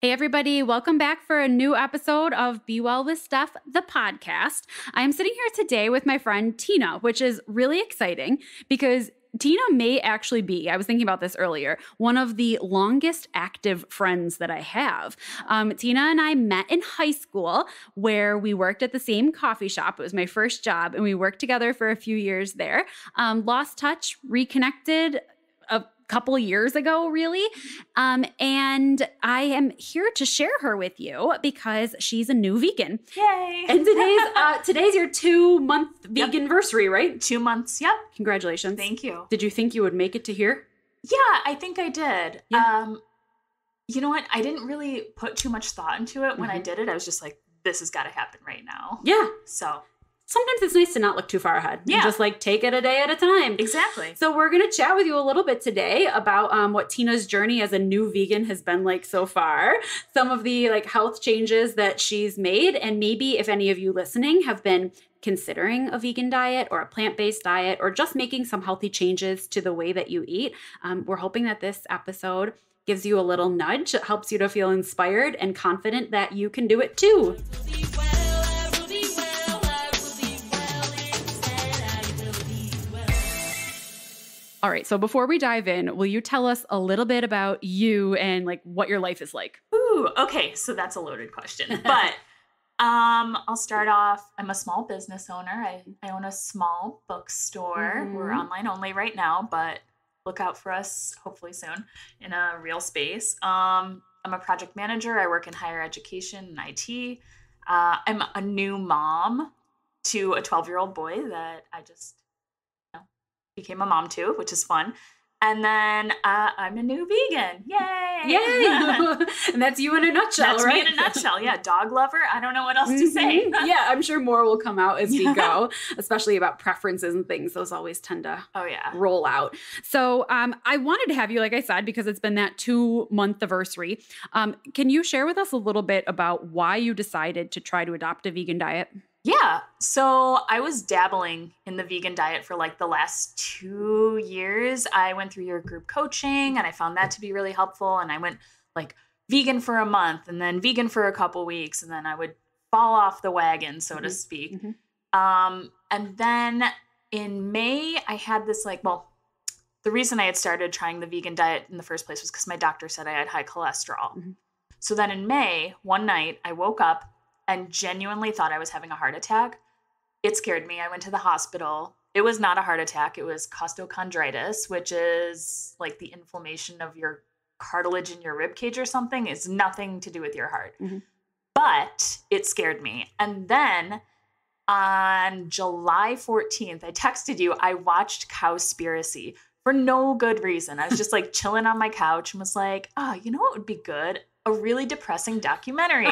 Hey, everybody. Welcome back for a new episode of Be Well with Steph, the podcast. I'm sitting here today with my friend Tina, which is really exciting because Tina may actually be, I was thinking about this earlier, one of the longest active friends that I have. Tina and I met in high school where we worked at the same coffee shop. It was my first job, and we worked together for a few years there. Lost touch, reconnected a couple years ago, really. And I am here to share her with you because she's a new vegan. Yay! And today's your 2-month vegan-versary, right? 2 months, yep. Congratulations. Thank you. Did you think you would make it to here? Yeah, I think I did. Yeah. You know what? I didn't really put too much thought into it. When I did it, I was just like, this has got to happen right now. Yeah. So sometimes it's nice to not look too far ahead. Yeah. Just like take it a day at a time. Exactly. So we're going to chat with you a little bit today about what Tina's journey as a new vegan has been like so far. Some of the like health changes that she's made. And maybe if any of you listening have been considering a vegan diet or a plant-based diet or just making some healthy changes to the way that you eat, we're hoping that this episode gives you a little nudge. It helps you to feel inspired and confident that you can do it too. All right, so before we dive in, will you tell us a little bit about you and like what your life is like? Ooh, okay, so that's a loaded question. But I'll start off. I'm a small business owner. I own a small bookstore. We're online only right now, but look out for us hopefully soon in a real space. I'm a project manager. I work in higher education and IT. I'm a new mom to a 12-year-old boy that I just became a mom too, which is fun. And then I'm a new vegan. Yay! Yay! And that's you in a nutshell, that's right? me in a nutshell. Yeah, dog lover. I don't know what else to say. Yeah, I'm sure more will come out as we go, especially about preferences and things. Those always tend to roll out. So I wanted to have you, like I said, because it's been that 2-month anniversary. Can you share with us a little bit about why you decided to try to adopt a vegan diet? Yeah. So I was dabbling in the vegan diet for like the last 2 years. I went through your group coaching and I found that to be really helpful. And I went like vegan for a month and then vegan for a couple weeks. And then I would fall off the wagon, so to speak. And then in May, I had this the reason I had started trying the vegan diet in the first place was because my doctor said I had high cholesterol. So then in May, one night I woke up and genuinely thought I was having a heart attack. It scared me. I went to the hospital. It was not a heart attack. It was costochondritis, which is like the inflammation of your cartilage in your rib cage or something. It's nothing to do with your heart. But it scared me. And then on July 14th, I texted you, I watched Cowspiracy for no good reason. I was just like chilling on my couch and was like, you know what would be good? A really depressing documentary.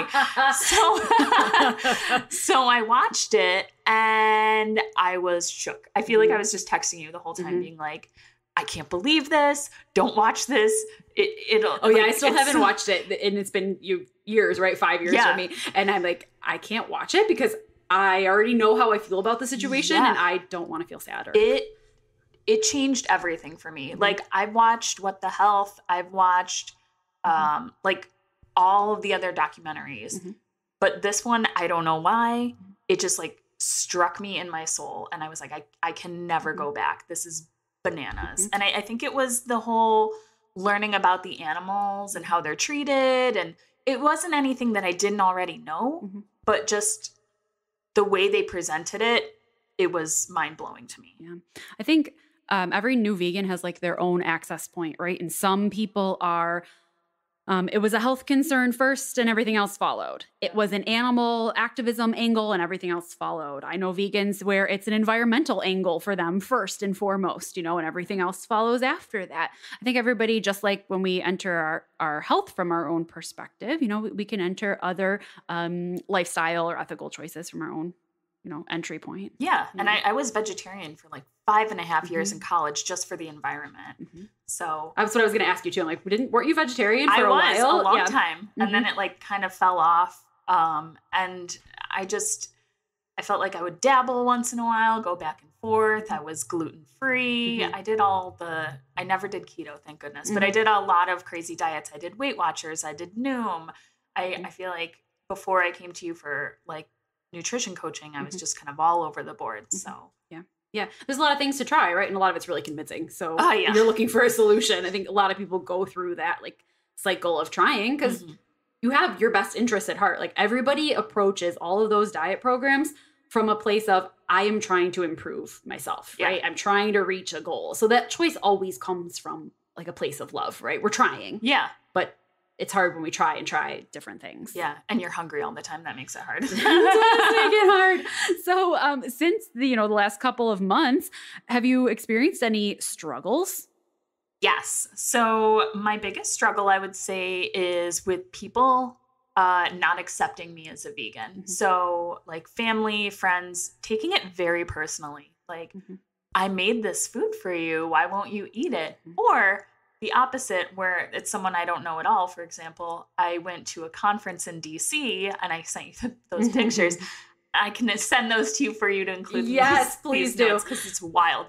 So I watched it and I was shook. I feel like I was just texting you the whole time being like, I can't believe this. Don't watch this. I still haven't watched it. And it's been years, right? 5 years for me. And I'm like, I can't watch it because I already know how I feel about the situation and I don't want to feel sad. It changed everything for me. Like I've watched What the Health. I've watched all of the other documentaries. But this one, I don't know why. It just like struck me in my soul. And I was like, I can never go back. This is bananas. And I think it was the whole learning about the animals and how they're treated. And it wasn't anything that I didn't already know, but just the way they presented it, it was mind blowing to me. Yeah. I think every new vegan has like their own access point, right? And some people are, it was a health concern first and everything else followed. It was an animal activism angle and everything else followed. I know vegans where it's an environmental angle for them first and foremost, and everything else follows after that. I think everybody, just like when we enter our health from our own perspective, we can enter other lifestyle or ethical choices from our own, entry point. Yeah. And I was vegetarian for like 5.5 years in college just for the environment. So that's what I was going to ask you too. I'm like, weren't you vegetarian for a while? I was a long time. And then it like kind of fell off. And I felt like I would dabble once in a while, go back and 4th. I was gluten-free. Mm-hmm. I never did keto, thank goodness, but I did a lot of crazy diets. I did Weight Watchers. I did Noom. I feel like before I came to you for like nutrition coaching, I was just kind of all over the board. So yeah. Yeah. There's a lot of things to try, right? And a lot of it's really convincing. So yeah. you're looking for a solution. I think a lot of people go through that like cycle of trying because you have your best interests at heart. Like everybody approaches all of those diet programs from a place of I am trying to improve myself, right? I'm trying to reach a goal. So that choice always comes from like a place of love, right? We're trying. Yeah. But it's hard when we try different things. Yeah. And you're hungry all the time. That makes it hard. It does make it hard. So since the last couple of months, have you experienced any struggles? Yes. So my biggest struggle, I would say, is with people not accepting me as a vegan. So like family, friends, taking it very personally. Like, I made this food for you. Why won't you eat it? Or the opposite, where it's someone I don't know at all. For example, I went to a conference in DC and I sent you those pictures. I can send those to you for you to include. Yes, please do. Because it's wild.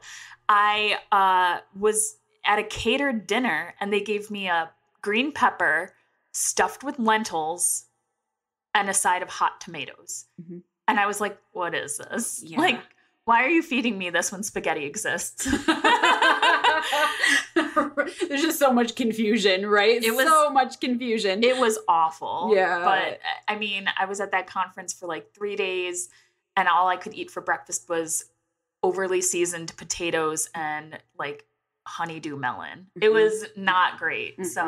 I was at a catered dinner and they gave me a green pepper stuffed with lentils and a side of hot tomatoes. And I was like, what is this? Yeah. Like, why are you feeding me this when spaghetti exists? There's just so much confusion, right? So much confusion. It was awful. Yeah. But I mean, I was at that conference for like 3 days and all I could eat for breakfast was overly seasoned potatoes and like honeydew melon. It was not great. So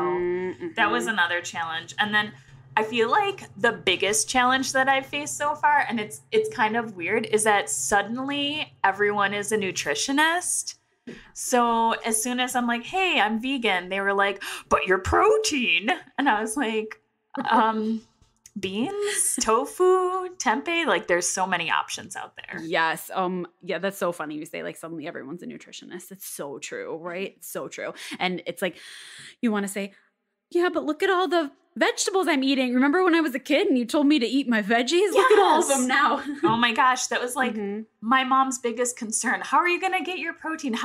that was another challenge. And then I feel like the biggest challenge that I've faced so far, and it's kind of weird, is that suddenly everyone is a nutritionist. So as soon as I'm like, hey, I'm vegan, they were like, but you're protein. And I was like, beans, tofu, tempeh, like there's so many options out there. Yes. Yeah, that's so funny. You say like suddenly everyone's a nutritionist. It's so true, right? It's so true. And it's like, you want to say, yeah, but look at all the vegetables I'm eating. Remember when I was a kid and you told me to eat my veggies? Yes. Look at all of them now. Oh my gosh. That was like my mom's biggest concern. How are you going to get your protein?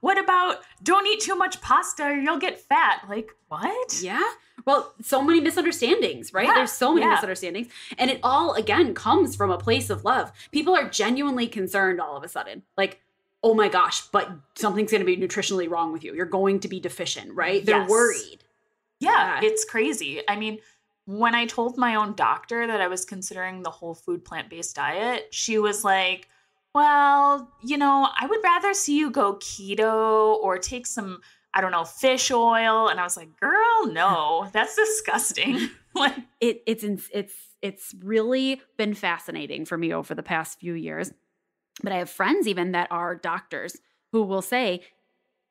What about don't eat too much pasta or you'll get fat? Like what? Yeah. Well, so many misunderstandings, right? Yeah. There's so many misunderstandings. And it all, again, comes from a place of love. People are genuinely concerned all of a sudden. Like, oh my gosh, but something's going to be nutritionally wrong with you. You're going to be deficient, right? They're worried. Yeah, it's crazy. I mean, when I told my own doctor that I was considering the whole food plant-based diet, she was like, well, I would rather see you go keto or take some, I don't know, fish oil. And I was like, girl, no, that's disgusting. Like it's really been fascinating for me over the past few years. But I have friends even that are doctors who will say,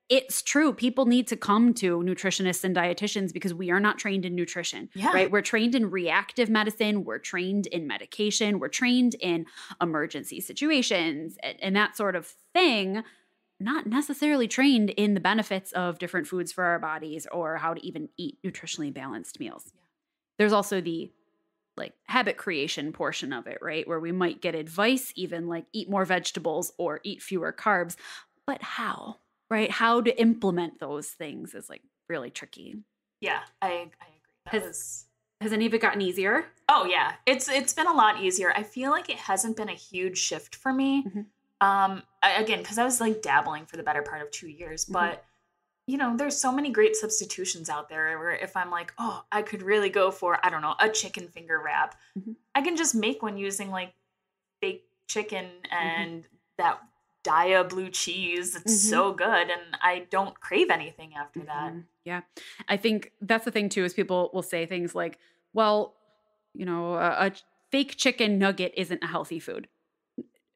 it's true. People need to come to nutritionists and dietitians because we are not trained in nutrition, right? We're trained in reactive medicine. We're trained in medication. We're trained in emergency situations and that sort of thing, not necessarily trained in the benefits of different foods for our bodies or how to even eat nutritionally balanced meals. Yeah. There's also the like habit creation portion of it, right? Where we might get advice even like eat more vegetables or eat fewer carbs, but how? Right? How to implement those things is like really tricky. Yeah, I agree. Has any of it gotten easier? Oh yeah. It's been a lot easier. I feel like it hasn't been a huge shift for me. Again, because I was like dabbling for the better part of 2 years, but there's so many great substitutions out there where if I'm like, oh, I could really go for, I don't know, a chicken finger wrap, I can just make one using like baked chicken and that Daya blue cheese. It's so good. And I don't crave anything after that. Yeah. I think that's the thing too, is people will say things like, well, a fake chicken nugget isn't a healthy food.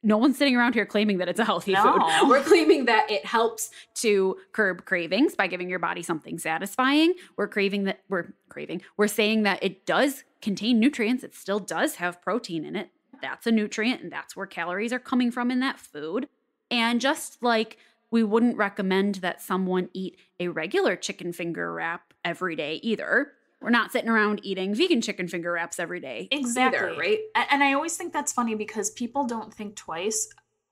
No one's sitting around here claiming that it's a healthy food. We're claiming that it helps to curb cravings by giving your body something satisfying. We're saying that it does contain nutrients. It still does have protein in it. That's a nutrient and that's where calories are coming from in that food. And just like we wouldn't recommend that someone eat a regular chicken finger wrap every day either. We're not sitting around eating vegan chicken finger wraps every day. Exactly. Either, right? And I always think that's funny because people don't think twice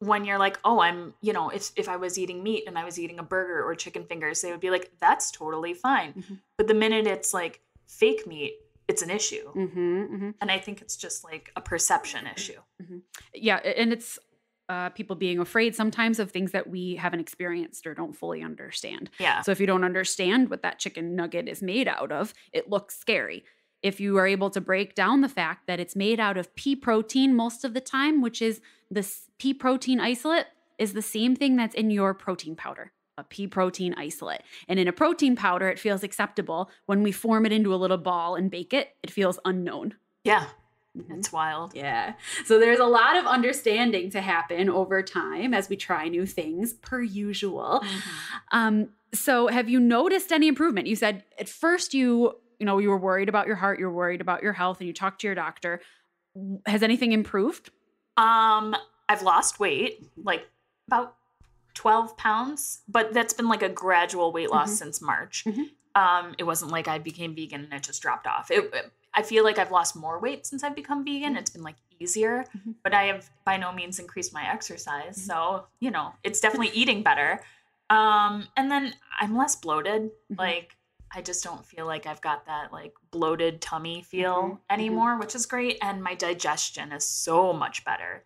when you're like, oh, if I was eating meat and I was eating a burger or chicken fingers, they would be like, that's totally fine. But the minute it's like fake meat, it's an issue. And I think it's just like a perception issue. Yeah. And it's people being afraid sometimes of things that we haven't experienced or don't fully understand. Yeah. So if you don't understand what that chicken nugget is made out of, it looks scary. If you are able to break down the fact that it's made out of pea protein most of the time, which is this pea protein isolate is the same thing that's in your protein powder, a pea protein isolate. And in a protein powder, it feels acceptable. When we form it into a little ball and bake it, it feels unknown. Yeah. It's wild. Yeah. So there's a lot of understanding to happen over time as we try new things per usual. So have you noticed any improvement? You said at first you were worried about your heart, you were worried about your health, and you talked to your doctor. Has anything improved? I've lost weight, like about 12 pounds, but that's been like a gradual weight loss since March. It wasn't like I became vegan and it just dropped off. I feel like I've lost more weight since I've become vegan. It's been like easier, but I have by no means increased my exercise. So, it's definitely eating better. And then I'm less bloated. Like, I just don't feel like I've got that like bloated tummy feel anymore, which is great. And my digestion is so much better.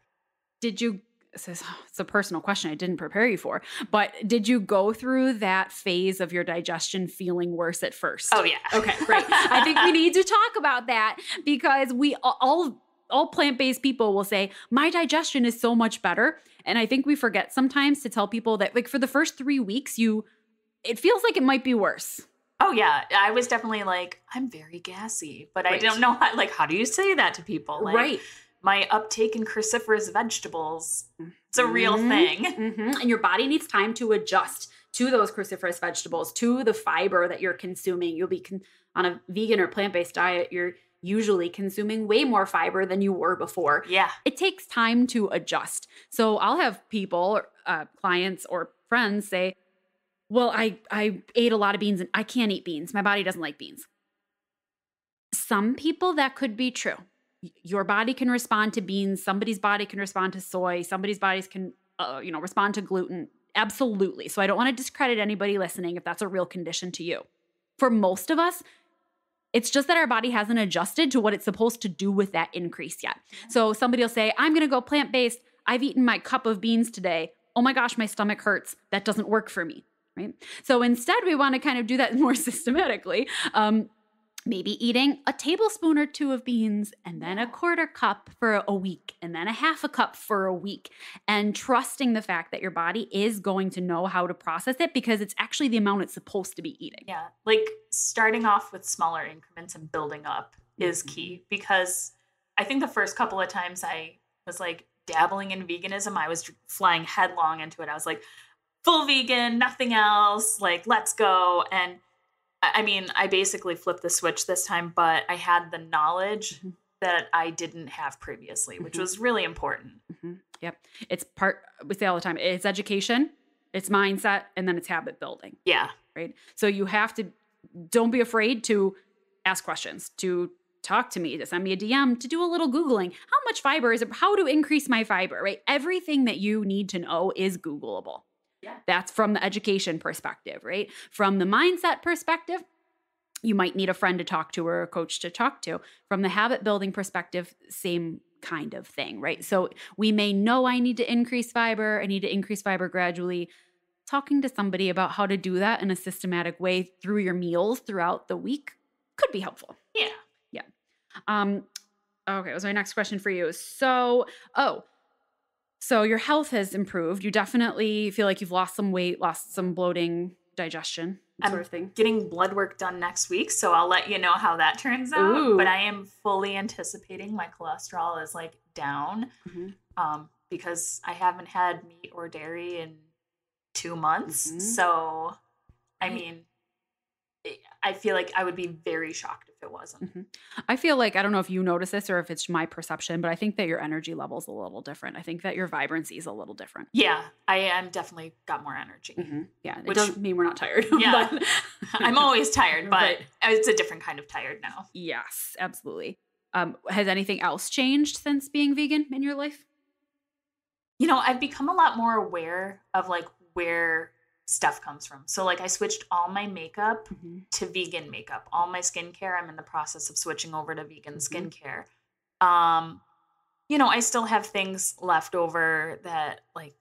It's a personal question I didn't prepare you for, but did you go through that phase of your digestion feeling worse at first? Oh, yeah. Okay, great. I think we need to talk about that because we all plant-based people will say, my digestion is so much better. And I think we forget sometimes to tell people that like for the first 3 weeks, it feels like it might be worse. Oh, yeah. I was definitely like, I'm very gassy, but I don't know how do you say that to people? Like, right. My uptake in cruciferous vegetables, it's a real thing. And your body needs time to adjust to those cruciferous vegetables, to the fiber that you're consuming. You'll be on a vegan or plant-based diet, you're usually consuming way more fiber than you were before. Yeah. It takes time to adjust. So I'll have people, clients or friends say, well, I ate a lot of beans and I can't eat beans. My body doesn't like beans. Some people that could be true. Your body can respond to beans. Somebody's body can respond to soy. Somebody's bodies can, respond to gluten. Absolutely. So I don't want to discredit anybody listening if that's a real condition to you. For most of us, it's just that our body hasn't adjusted to what it's supposed to do with that increase yet. So somebody will say, I'm going to go plant-based. I've eaten my cup of beans today. Oh my gosh, my stomach hurts. That doesn't work for me, right? So instead, we want to kind of do that more systematically. Maybe eating a tablespoon or two of beans and then a quarter cup for a week and then a half a cup for a week, and trusting the fact that your body is going to know how to process it because it's actually the amount it's supposed to be eating. Yeah. Like starting off with smaller increments and building up is key, because I think the first couple of times I was like dabbling in veganism, I was flying headlong into it. I was like, full vegan, nothing else, like, let's go. And I mean, I basically flipped the switch this time, but I had the knowledge that I didn't have previously, which was really important. Yep. We say all the time, it's education, it's mindset, and then it's habit building. Yeah. Right. So don't be afraid to ask questions, to talk to me, to send me a DM, to do a little Googling. How much fiber is it? How to increase my fiber, right? Everything that you need to know is Googleable. Yeah. That's from the education perspective, right? From the mindset perspective, you might need a friend to talk to or a coach to talk to. From the habit building perspective, same kind of thing, right? So we may know I need to increase fiber. I need to increase fiber gradually. Talking to somebody about how to do that in a systematic way through your meals throughout the week could be helpful. Yeah. Yeah. Okay, was my next question for you. So your health has improved. You definitely feel like you've lost some weight, lost some bloating, digestion, sort of thing. Getting blood work done next week, so I'll let you know how that turns out. Ooh. But I am fully anticipating my cholesterol is like down, because I haven't had meat or dairy in 2 months. So, I mean, I feel like I would be very shocked if it wasn't. I feel like, I don't know if you notice this or if it's my perception, but I think that your energy level is a little different. I think that your vibrancy is a little different. Yeah, I am definitely got more energy. Yeah, it doesn't mean we're not tired. Yeah, but I'm always tired, but it's a different kind of tired now. Yes, absolutely. Has anything else changed since being vegan in your life? I've become a lot more aware of like where stuff comes from. So like I switched all my makeup to vegan makeup. All my skincare, I'm in the process of switching over to vegan skincare. I still have things left over that like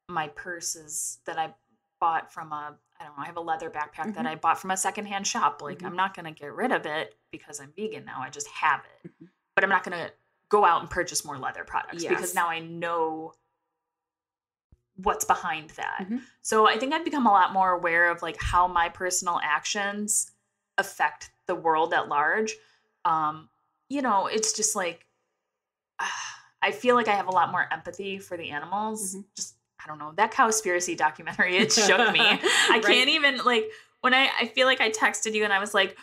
my purses that I bought from I don't know, I have a leather backpack that I bought from a secondhand shop. Like I'm not going to get rid of it because I'm vegan now. I just have it. But I'm not going to go out and purchase more leather products because now I know what's behind that. So I think I've become a lot more aware of like how my personal actions affect the world at large. It's just like, I feel like I have a lot more empathy for the animals. Just, I don't know, that Cowspiracy documentary, it shook me. I can't even like, when I feel like I texted you and I was like,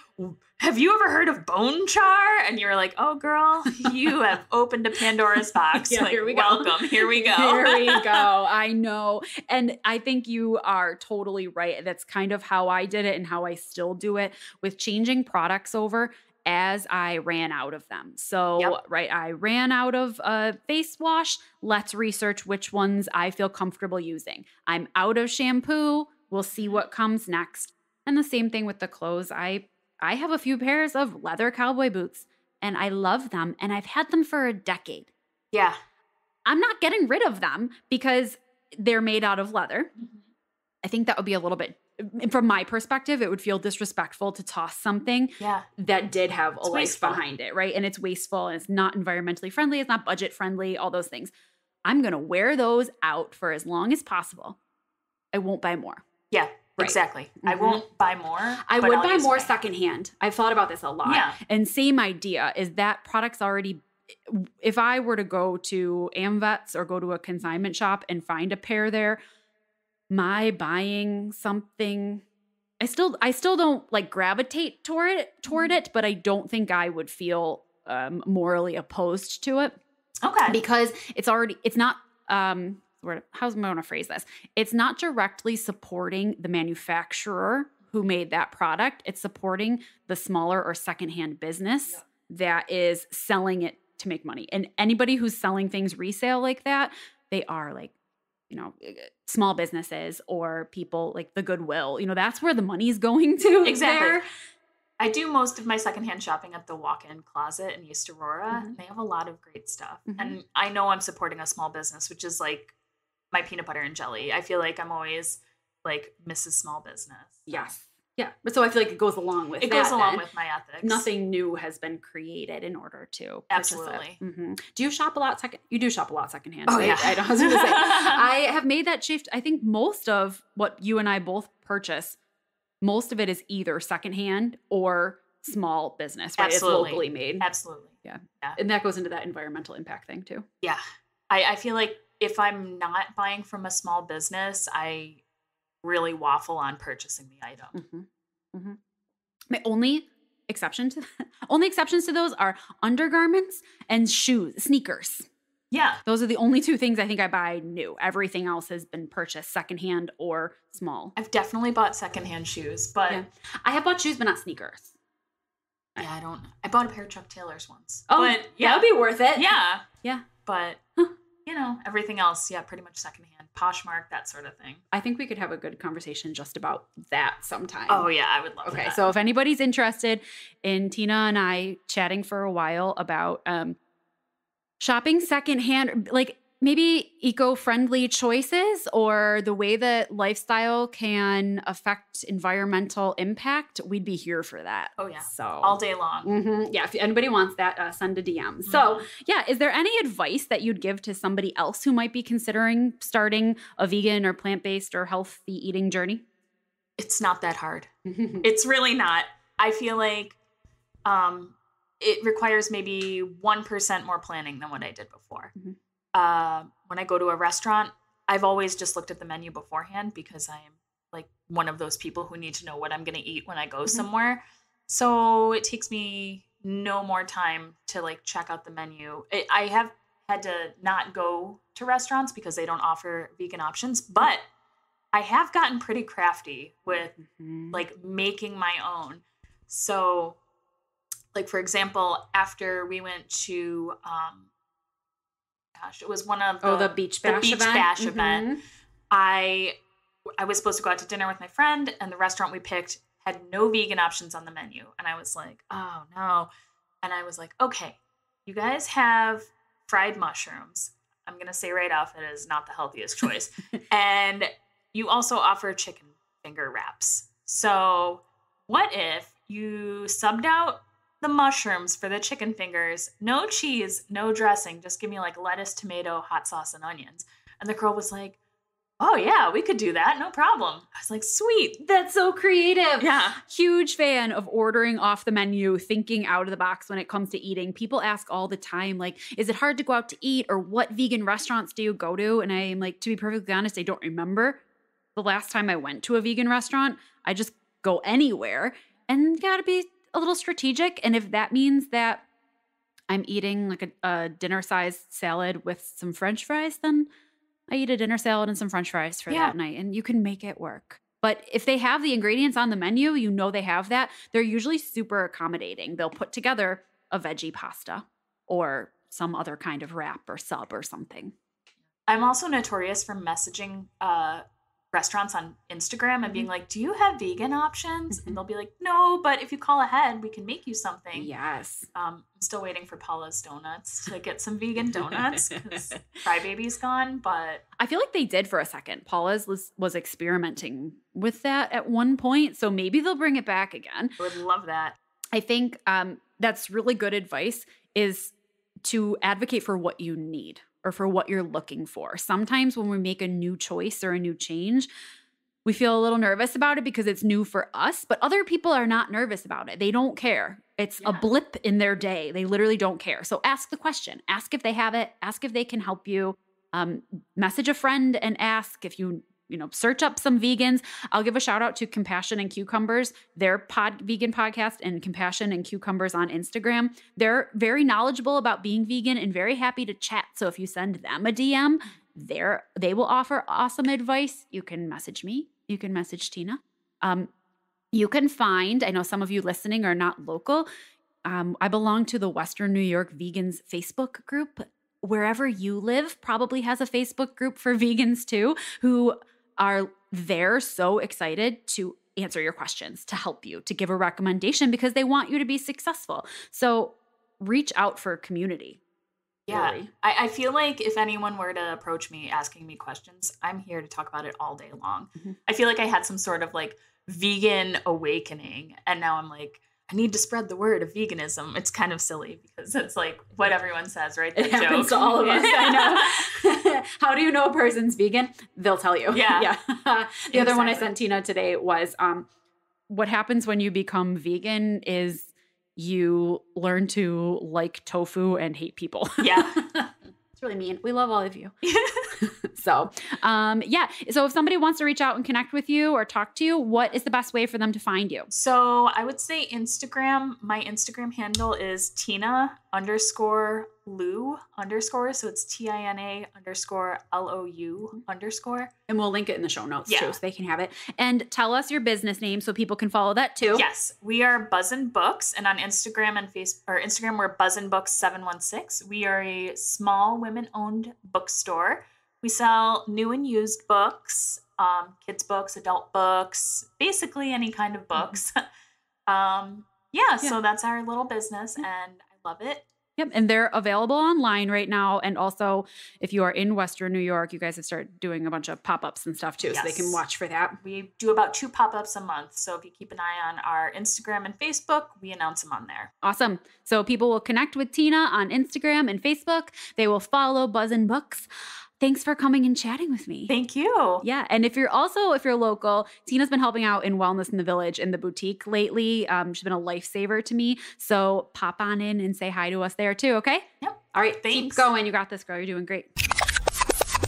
have you ever heard of bone char? And you were like, oh girl, you have opened a Pandora's box. Yeah, like, here we go. Welcome. Here we go. Here we go. I know. And I think you are totally right. That's kind of how I did it and how I still do it with changing products over as I ran out of them. So, I ran out of face wash. Let's research which ones I feel comfortable using. I'm out of shampoo. We'll see what comes next. And the same thing with the clothes. I have a few pairs of leather cowboy boots and I love them and I've had them for a decade. Yeah. I'm not getting rid of them because they're made out of leather. I think that would be a little bit, from my perspective, it would feel disrespectful to toss something that did have a life behind it, right? And it's wasteful and it's not environmentally friendly. It's not budget friendly, all those things. I'm going to wear those out for as long as possible. I won't buy more. Yeah. Right. Exactly. I won't buy more. I would buy more secondhand. I've thought about this a lot. Yeah. And same idea is that product's already, if I were to go to AmVets or go to a consignment shop and find a pair there, my buying something, I still don't like gravitate toward it, but I don't think I would feel morally opposed to it. Okay. Because it's not, how am I going to phrase this? It's not directly supporting the manufacturer who made that product. It's supporting the smaller or secondhand business that is selling it to make money. And anybody who's selling things resale like that, they are like, small businesses or people like the Goodwill. That's where the money's going to. Exactly. There. I do most of my secondhand shopping at the Walk-In Closet in East Aurora. They have a lot of great stuff. And I know I'm supporting a small business, which is like my peanut butter and jelly. I feel like I'm always like Mrs. Small Business. Yes. Yeah. But so I feel like it goes along with it goes along with my ethics. Nothing new has been created in order to Absolutely. Do you shop a lot You do shop a lot secondhand. Oh, right? yeah. I was going to say. I have made that shift. I think most of what you and I both purchase, most of it is either secondhand or small business, right? Absolutely. It's locally made. Absolutely. Yeah. And that goes into that environmental impact thing too. Yeah. I feel like if I'm not buying from a small business, I really waffle on purchasing the item. My only exceptions to those are undergarments and sneakers. Yeah. Those are the only two things I think I buy new. Everything else has been purchased secondhand or small. I've definitely bought secondhand shoes, but I have bought shoes, but not sneakers. Yeah, I bought a pair of Chuck Taylors once. Oh, but that would be worth it. Yeah. Yeah. But, everything else, pretty much secondhand. Poshmark, that sort of thing. I think we could have a good conversation just about that sometime. Oh, yeah, I would love that. Okay, so if anybody's interested in Tina and I chatting for a while about shopping secondhand, like maybe eco-friendly choices or the way that lifestyle can affect environmental impact, we'd be here for that. Oh, yeah. So all day long. Yeah. If anybody wants that, send a DM. So is there any advice that you'd give to somebody else who might be considering starting a vegan or plant-based or healthy eating journey? It's not that hard. It's really not. I feel like it requires maybe 1% more planning than what I did before. When I go to a restaurant, I've always just looked at the menu beforehand because I am like one of those people who need to know what I'm going to eat when I go somewhere. So it takes me no more time to like check out the menu. I have had to not go to restaurants because they don't offer vegan options, but I have gotten pretty crafty with like making my own. So like, for example, after we went to gosh, it was one of the Beach Bash event. I was supposed to go out to dinner with my friend, and the restaurant we picked had no vegan options on the menu. And I was like, oh no. And I was like, okay, you guys have fried mushrooms. I'm going to say right off, it is not the healthiest choice. And you also offer chicken finger wraps. So what if you subbed out the mushrooms for the chicken fingers, no cheese, no dressing, just give me like lettuce, tomato, hot sauce, and onions? And the girl was like, oh yeah, we could do that. No problem. I was like, sweet. That's so creative. Yeah. Huge fan of ordering off the menu, thinking out of the box when it comes to eating. People ask all the time, like, is it hard to go out to eat, or what vegan restaurants do you go to? And I'm like, to be perfectly honest, I don't remember the last time I went to a vegan restaurant. I just go anywhere, and gotta be a little strategic. And if that means that I'm eating like a dinner-sized salad with some French fries, then I eat a dinner salad and some French fries for that night, and you can make it work. But if they have the ingredients on the menu, you know they have that, they're usually super accommodating. They'll put together a veggie pasta or some other kind of wrap or sub or something. I'm also notorious for messaging restaurants on Instagram and being like, do you have vegan options? And they'll be like, no, but if you call ahead, we can make you something. Yes. I'm still waiting for Paula's Donuts to get some vegan donuts because Crybaby's gone, but I feel like they did for a second. Paula's was experimenting with that at one point, so maybe they'll bring it back again. I would love that. I think that's really good advice, is to advocate for what you need or for what you're looking for. Sometimes when we make a new choice or a new change, we feel a little nervous about it because it's new for us, but other people are not nervous about it. They don't care. It's a blip in their day. They literally don't care. So ask the question. Ask if they have it. Ask if they can help you. Message a friend and ask. If you search up some vegans. I'll give a shout out to Compassion and Cucumbers, their vegan podcast, and Compassion and Cucumbers on Instagram. They're very knowledgeable about being vegan and very happy to chat. So if you send them a DM, they will offer awesome advice. You can message me. You can message Tina. You can find, I know some of you listening are not local. I belong to the Western New York Vegans Facebook group. Wherever you live probably has a Facebook group for vegans too, who are there so excited to answer your questions, to help you, to give a recommendation because they want you to be successful. So reach out for community. Yeah. Really. I feel like if anyone were to approach me asking me questions, I'm here to talk about it all day long. I feel like I had some sort of like vegan awakening, and now I'm like, I need to spread the word of veganism. It's kind of silly because it's like what everyone says, right? It happens to all of us. I know. How do you know a person's vegan? They'll tell you. Yeah. The other one I sent Tina today was what happens when you become vegan is you learn to like tofu and hate people. Yeah. It's really mean. We love all of you. So if somebody wants to reach out and connect with you or talk to you, what is the best way for them to find you? So I would say Instagram. My Instagram handle is Tina_Lou_. So it's TINA_LOU_. And we'll link it in the show notes too, so they can have it. And tell us your business name so people can follow that too. Yes, we are Buzzin Books, and on Instagram and Instagram we're Buzzin Books 716. We are a small women-owned bookstore. We sell new and used books, kids books, adult books, basically any kind of books. So that's our little business, and I love it. Yep. And they're available online right now. And also, if you are in Western New York, you guys have started doing a bunch of pop-ups and stuff too. Yes. So they can watch for that. We do about 2 pop-ups a month. So if you keep an eye on our Instagram and Facebook, we announce them on there. Awesome. So people will connect with Tina on Instagram and Facebook. They will follow Buzzin Books. Thanks for coming and chatting with me. Thank you. Yeah. And if you're local, Tina's been helping out in Wellness in the Village in the boutique lately. She's been a lifesaver to me. So pop on in and say hi to us there too. Okay? Yep. All right. Thanks. Keep going. You got this, girl. You're doing great.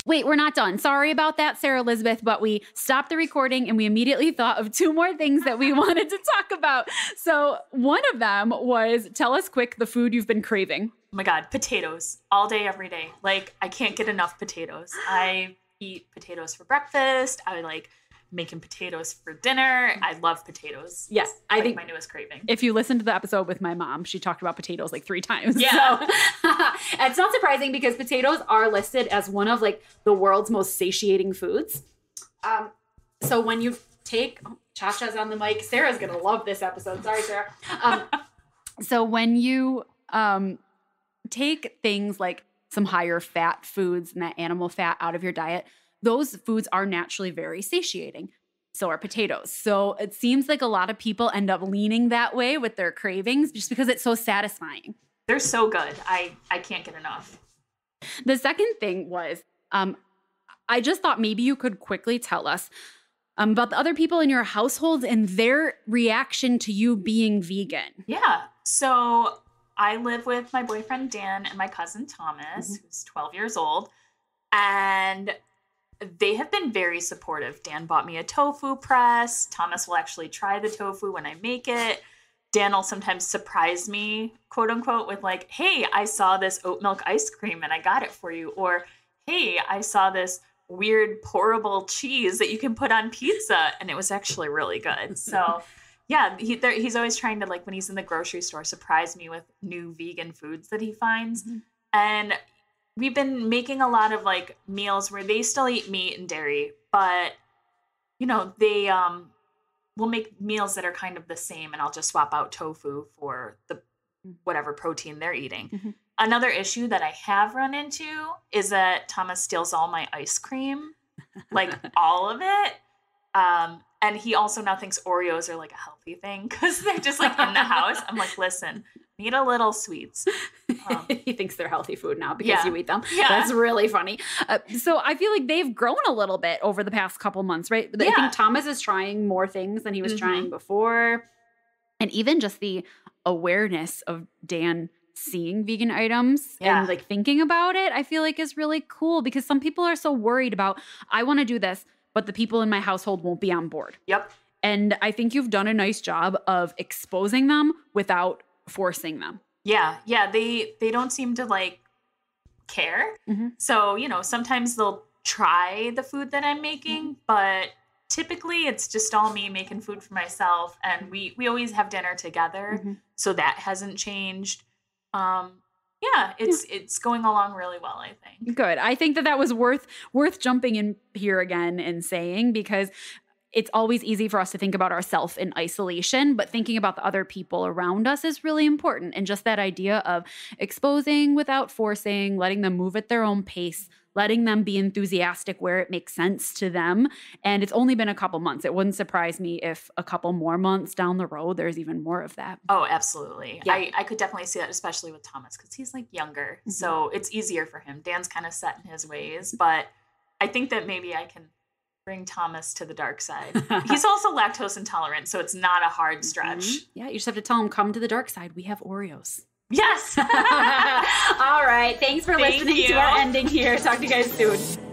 Wait, we're not done. Sorry about that, Sarah Elizabeth, but we stopped the recording and we immediately thought of 2 more things that we wanted to talk about. So one of them was, tell us quick the food you've been craving. Oh my God, potatoes all day, every day. Like, I can't get enough potatoes. I eat potatoes for breakfast. I making potatoes for dinner. I love potatoes. Yes, It's I think my newest craving. if you listen to the episode with my mom, she talked about potatoes like 3 times. Yeah. So it's not surprising because potatoes are listed as one of like the world's most satiating foods. So when you take, Chacha's on the mic. Sarah's going to love this episode. Sorry, Sarah. So when you take things like some higher fat foods and that animal fat out of your diet, those foods are naturally very satiating. So are potatoes. So it seems like a lot of people end up leaning that way with their cravings just because it's so satisfying. They're so good. I can't get enough. The second thing was, I just thought maybe you could quickly tell us about the other people in your household and their reaction to you being vegan. Yeah. So I live with my boyfriend, Dan, and my cousin, Thomas, who's 12 years old. And they have been very supportive. Dan bought me a tofu press. Thomas will actually try the tofu when I make it. Dan will sometimes surprise me, quote unquote, with like, hey, I saw this oat milk ice cream and I got it for you. Or, hey, I saw this weird pourable cheese that you can put on pizza. And it was actually really good. So yeah, he's always trying to, like, when he's in the grocery store, surprise me with new vegan foods that he finds. And we've been making a lot of like meals where they still eat meat and dairy, but you know, they will make meals that are kind of the same, and I'll just swap out tofu for the whatever protein they're eating. Another issue that I have run into is that Thomas steals all my ice cream, like all of it. And he also now thinks Oreos are like a healthy thing because they're just like in the house. I'm like, listen, need a little sweets. He thinks they're healthy food now because you eat them. Yeah. That's really funny. So I feel like they've grown a little bit over the past couple months, right? I think Thomas is trying more things than he was trying before. And even just the awareness of Dan seeing vegan items and like thinking about it, I feel like is really cool because some people are so worried about, I want to do this, but the people in my household won't be on board. Yep. And I think you've done a nice job of exposing them without forcing them. Yeah. Yeah. They don't seem to like care. So, you know, sometimes they'll try the food that I'm making, but typically it's just all me making food for myself. And we always have dinner together. So that hasn't changed. It's going along really well, I think. Good. I think that was worth jumping in here again and saying, because it's always easy for us to think about ourselves in isolation, but thinking about the other people around us is really important. And just that idea of exposing without forcing, letting them move at their own pace, letting them be enthusiastic where it makes sense to them. And it's only been a couple months. It wouldn't surprise me if a couple more months down the road, there's even more of that. Oh, absolutely. Yeah. I could definitely see that, especially with Thomas, because he's like younger. So it's easier for him. Dan's kind of set in his ways, but I think that maybe I can bring Thomas to the dark side. He's also lactose intolerant, so it's not a hard stretch. Yeah, you just have to tell him, come to the dark side. We have Oreos. Yes. All right. Thanks for listening to our ending here. Talk to you guys soon.